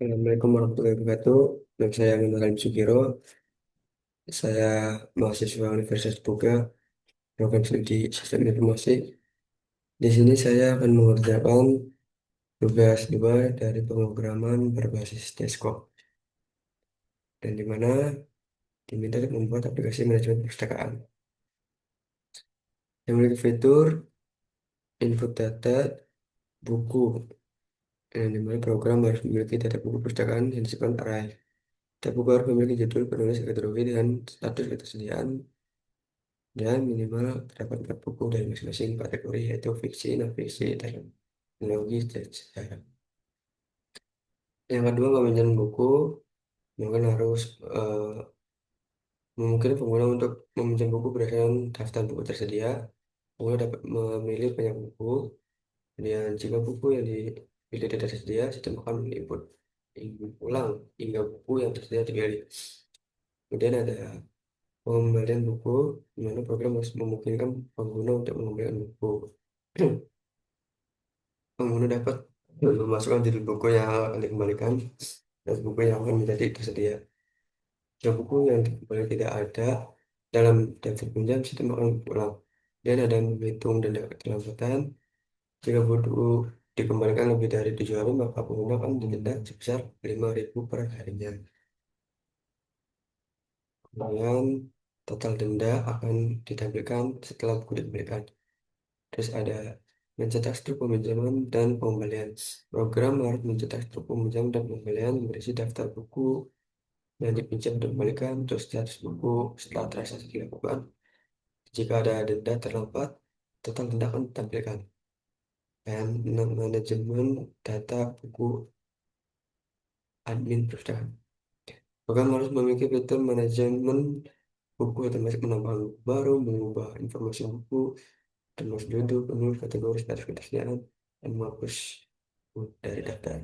Assalamualaikum warahmatullahi wabarakatuh. Nama saya Muhammad Sugiro. Saya mahasiswa Universitas Buga, program studi Sistem Informasi. Di sini saya akan mengerjakan tugas 2 dari pemrograman berbasis Desktop, dan di mana diminta untuk membuat aplikasi manajemen perpustakaan yang memiliki fitur input data buku, yang dimana program harus memiliki data buku perpustakaan yang disebut array. Data buku harus memiliki judul, penulis, kategori, dan status ketersediaan, dan minimal terdapat 4 buku dari masing-masing kategori, yaitu fiksi, non-fiksi, teknologi, dan sejarah. Yang kedua, meminjam buku mungkin harus memungkinkan pengguna untuk meminjam buku berdasarkan daftar buku tersedia. Pengguna dapat memilih banyak buku, dan jika buku yang dipilih tidak tersedia, sistem akan menginput ulang hingga buku yang tersedia dipilih. Kemudian ada pengembalian buku, di mana program harus memungkinkan pengguna untuk mengembalikan buku. Pengguna dapat memasukkan judul buku yang akan dikembalikan dan buku yang akan menjadi tersedia. Jika buku yang dikembalikan tidak ada dalam daftar pinjam, sistem akan ulang. Dan ada menghitung denda keterlambatan. Jika buku dikembalikan lebih dari 7 hari, maka pengguna akan didenda sebesar 5.000 per harinya. Kemudian total denda akan ditampilkan setelah buku dikembalikan. Terus ada mencetak struk peminjaman dan pengembalian. Program harus mencetak struk peminjaman dan pengembalian, berisi daftar buku yang dipinjam dan dikembalikan, terus status buku setelah transaksi dilakukan. Jika ada denda terlambat, total denda akan ditampilkan. Dan manajemen data buku admin perpustakaan. Program harus memiliki fitur manajemen buku, termasuk menambah buku baru, mengubah informasi buku, termasuk judul, penulis, kategori, status ketersediaan, dan menghapus dari daftar.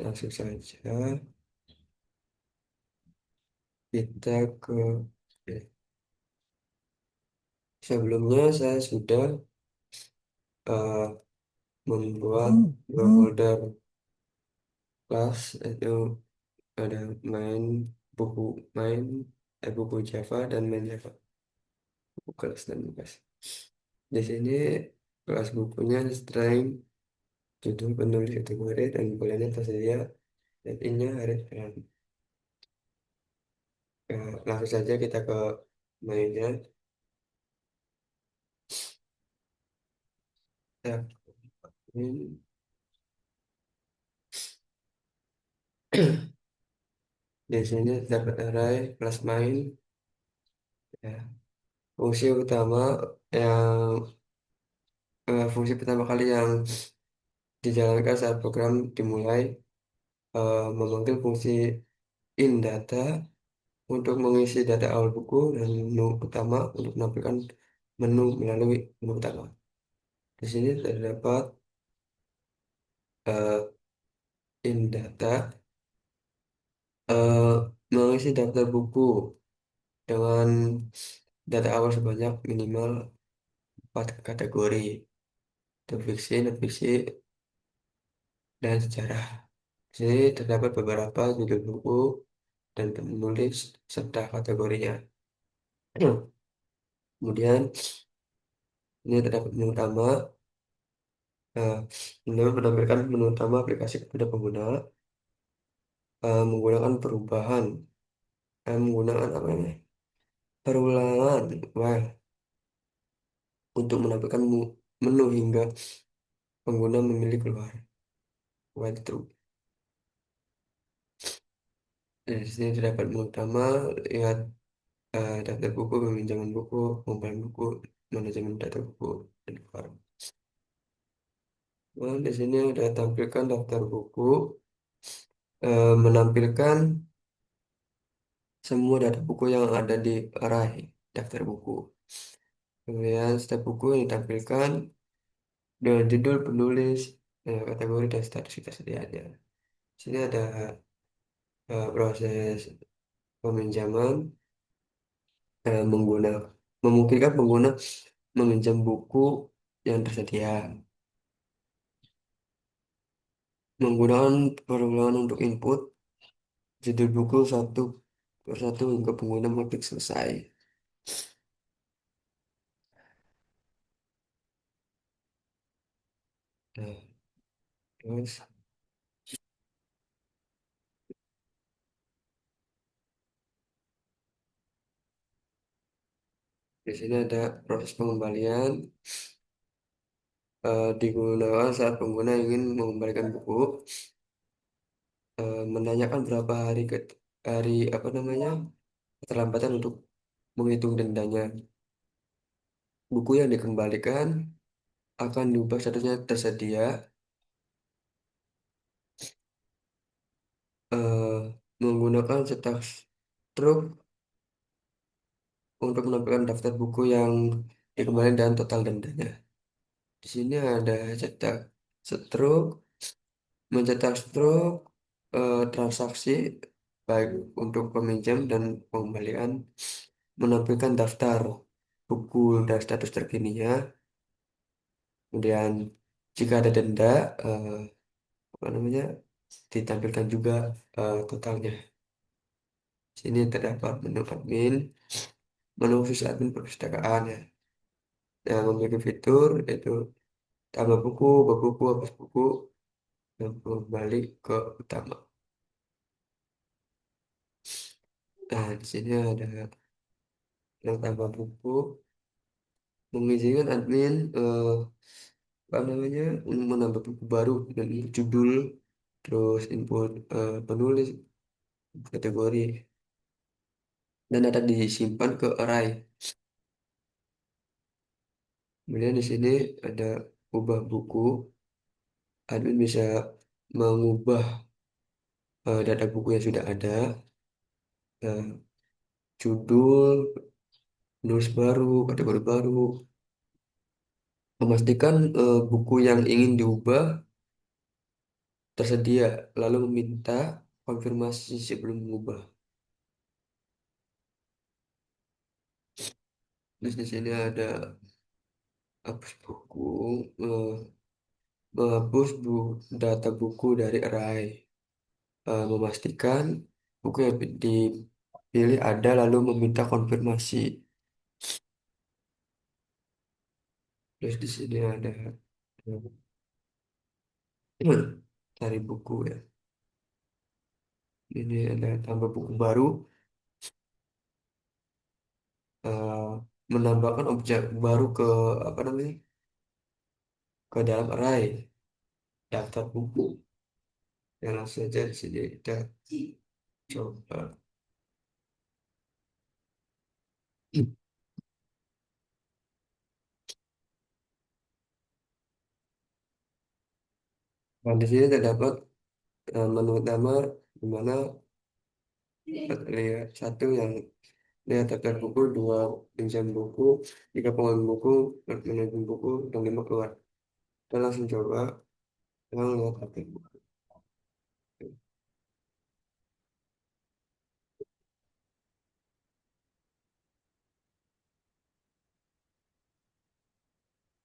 Langsung saja kita ke sebelumnya saya sudah eh, membuat dua folder kelas, yaitu ada main buku main buku Java dan main Java, buku kelas dan tugas. Di sini kelas bukunya string, judul, penulis, kategori, dan bulannya tersedia, dan ini hari bulan. Langsung saja kita ke mainnya. Ya, ini di sini dapat array kelas main. Ya, fungsi utama yang fungsi pertama kali yang dijalankan saat program dimulai, memanggil fungsi inData untuk mengisi data awal buku, dan menu utama untuk menampilkan menu melalui menu utama. Di sini terdapat uh, inData uh, mengisi daftar buku dengan data awal sebanyak minimal 4 kategori, itu fiksi, non-fiksi, dan sejarah. Di sini terdapat beberapa judul buku dan penulis serta kategorinya. Kemudian ini terdapat menu utama. Ini menampilkan menu utama aplikasi kepada pengguna, menggunakan perubahan, menggunakan apa ini? Perulangan well, untuk menampilkan menu hingga pengguna memilih keluar while true. Di sini terdapat menu utama, lihat daftar buku, peminjaman buku, pengumpulan buku, manajemen data buku, dan keluar. Nah, di sini ada tampilkan daftar buku, menampilkan semua data buku yang ada di array daftar buku. Kemudian setiap buku yang ditampilkan dengan judul, penulis, kategori, dan status ketersediaannya. Di sini ada proses peminjaman, memungkinkan pengguna meminjam buku yang tersedia. Menggunakan perulangan untuk input judul buku satu persatu hingga pengguna mengetik selesai. Nah, terus di sini ada proses pengembalian digunakan saat pengguna ingin mengembalikan buku, menanyakan berapa hari apa namanya keterlambatan untuk menghitung dendanya. Buku yang dikembalikan akan diubah statusnya tersedia, eh, menggunakan cetak struk untuk menampilkan daftar buku yang dikembalikan dan total dendanya. Di sini ada cetak struk, mencetak struk, transaksi baik untuk peminjam dan pengembalian, menampilkan daftar buku dan status terkininya. Kemudian jika ada denda, eh, apa namanya, ditampilkan juga totalnya. Sini terdapat menu admin, menu khusus admin perpustakaan ya. Yang memiliki fitur yaitu tambah buku, ubah buku, hapus buku, dan kembali ke utama. Nah, di sini ada yang tambah buku, mengizinkan admin apa namanya menambah buku baru dan judul, terus input penulis, kategori, dan ada disimpan ke array. Kemudian di sini ada ubah buku, admin bisa mengubah data buku yang sudah ada, eh, judul, penulis baru, kategori baru, memastikan buku yang ingin diubah tersedia, lalu meminta konfirmasi sebelum mengubah. Terus di sini ada hapus buku, eh, menghapus data buku dari array, memastikan buku yang dipilih ada lalu meminta konfirmasi. Terus di sini ada cari buku ya. Ini ada tambah buku baru, eh, menambahkan objek baru ke apa namanya ke dalam array daftar buku. Yang langsung saja di sini kita coba. Nah, di sini terdapat menu utama di mana lihat satu yang lihat daftar buku, dua pinjam buku, tiga pengen buku, empat manajemen buku, dan lima keluar. Kita langsung coba yang lihat daftar buku.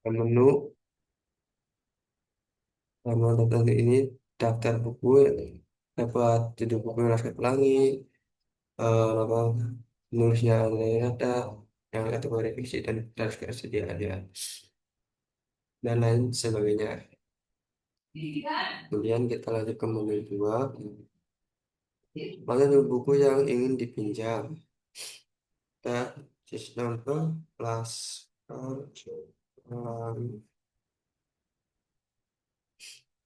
Menu nama daftar ini daftar buku dapat judul buku yang Laskar Pelangi, nama penulisnya ada yang kategori fiksi dan ketersediaan dan lain sebagainya. Kemudian kita lanjut ke menu dua, mana tuh buku yang ingin dipinjam. Kita sistem ke kelas.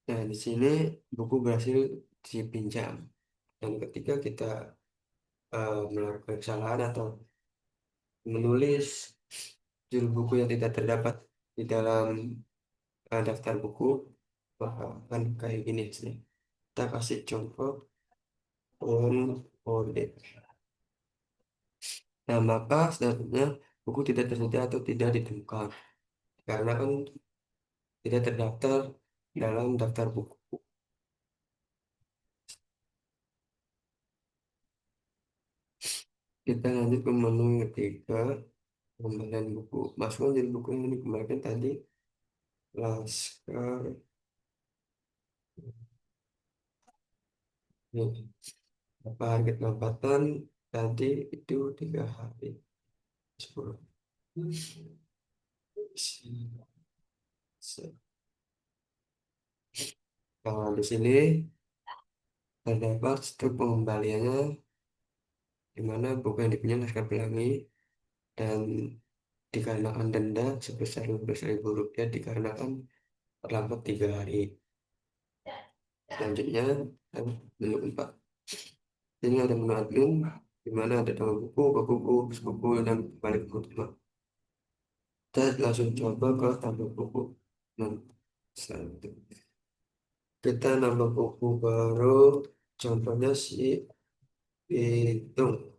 Nah, di sini buku berhasil dipinjam. Dan ketika kita melakukan kesalahan atau menulis judul buku yang tidak terdapat di dalam daftar buku, maka akan kayak gini sih. Kita kasih contoh on. Nah, maka selanjutnya buku tidak tersedia atau tidak ditemukan karena kan tidak terdaftar dalam daftar buku. Kita lanjut ke menu yang ketiga, pembelian buku. Masukkan jadi buku yang dikembalikan tadi, Laskar. Nih, apa harga pendapatan tadi itu 3 hari 10. Nah, di sini terdapat struk pengembaliannya di mana buku yang dipunya laskar pelangi dan dikarenakan denda sebesar 15.000 rupiah dikarenakan terlambat 3 hari. Selanjutnya, menu 4. Ini ada menu admin, di mana ada nama buku, buku, dan balik buku. Kita langsung coba ke tambah buku. Nah, selanjutnya kita nambah buku baru, contohnya si Pitung.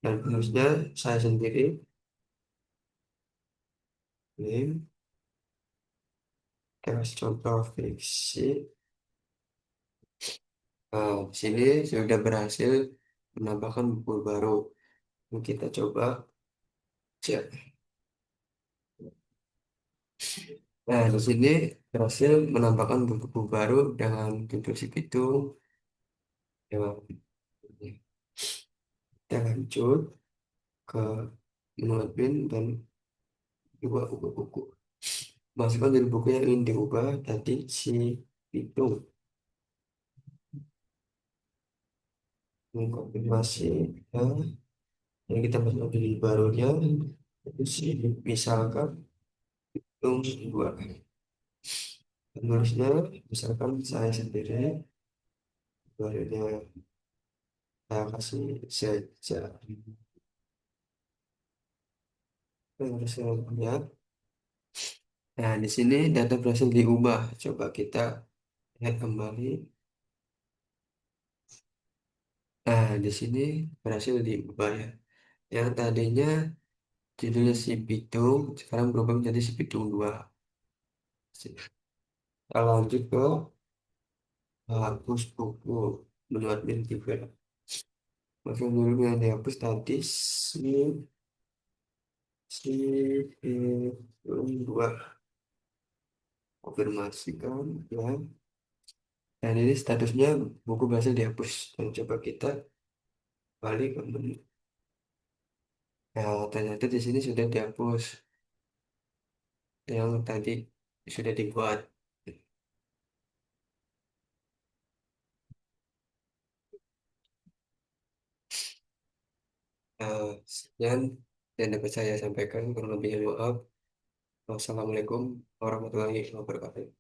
Dan harusnya saya sendiri, ini, kasih contoh fiksi. Nah, di sini sudah berhasil menambahkan buku baru. Ini kita coba cek. Nah, di sini berhasil menambahkan buku baru dengan judul si Pitung. Ya, kita lanjut ke menu admin dan ubah buku-buku. Masukkan dari buku yang ingin diubah tadi si Pitung. Mengkonfirmasi ya, yang kita masukkan dari barunya itu si misalkan Pitung dua. Penulisnya misalkan saya sendiri, barunya saya kasih saja. Terus selanjutnya, nah di sini data berhasil diubah. Coba kita lihat kembali. Nah di sini berhasil diubah ya. Yang tadinya judulnya si Pitung, sekarang berubah menjadi si Pitung 2. Kita lanjut ke hapus buku menu admin juga. Maka dulu yang dihapus tadi si Pitung 2. Konfirmasikan ya. Dan ini statusnya buku berhasil dihapus. Dan coba kita balik ke menu. Nah, ternyata di sini sudah dihapus yang tadi sudah dibuat. Sekian yang dapat saya sampaikan. Kurang lebihnya maaf. Wassalamualaikum warahmatullahi wabarakatuh.